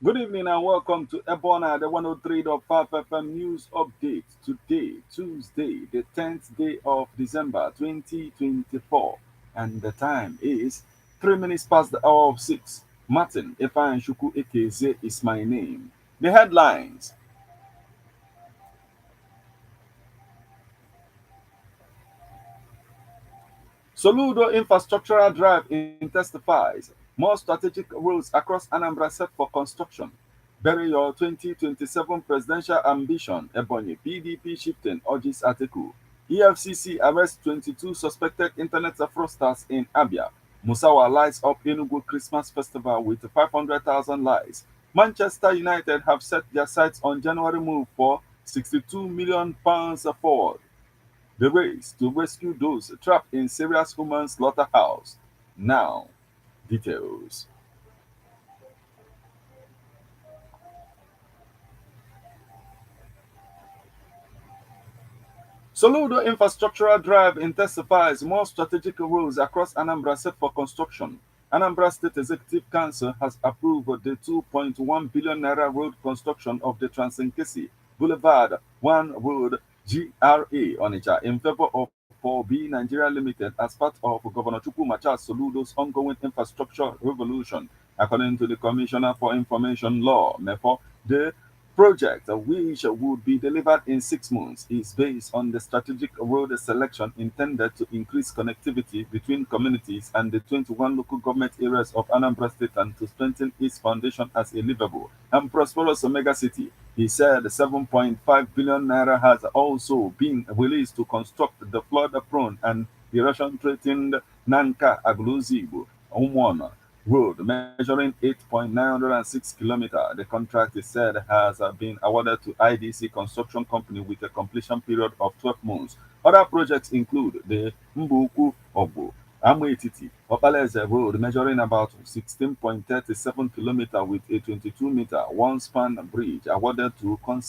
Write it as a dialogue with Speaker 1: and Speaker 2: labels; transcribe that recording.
Speaker 1: Good evening and welcome to Ebona, the 103.5 FM news update. Today, Tuesday, the 10th day of December 2024, and the time is 3 minutes past the hour of 6. Martin Shuku Ekeze is my name. The headlines: Soludo infrastructural drive intensifies. More strategic roads across Anambra set for construction. Bury your 2027 presidential ambition. Ebonyi PDP shifting urges Atiku. EFCC arrests 22 suspected internet fraudsters in Abia. Musawa lights up Enugu Christmas festival with 500,000 lights. Manchester United have set their sights on January move for £62 million forward. The race to rescue those trapped in Syria's human slaughterhouse. Now, details. Soludo infrastructural drive intensifies. More strategic roads across Anambra set for construction. Anambra State Executive Council has approved the 2.1 billion naira road construction of the Transinkesi Boulevard 1 Road GRA Onitsha in favor of 4B Nigeria Limited as part of Governor Chukwumacha Soludo's ongoing infrastructure revolution. According to the Commissioner for Information Law, MEFO, the project, which would be delivered in 6 months, is based on the strategic road selection intended to increase connectivity between communities and the 21 local government areas of Anambra State and to strengthen its foundation as a livable and prosperous mega city. He said 7.5 billion naira has also been released to construct the flood-prone and erosion-threatened Nanka Agluzibu Umwana Road, measuring 8.906 kilometers. The contract, is said, has been awarded to IDC Construction Company with a completion period of 12 months. Other projects include the Mbuku Obo Amuetiti Opaleze Road, measuring about 16.37 kilometers with a 22-meter one-span bridge awarded to Concept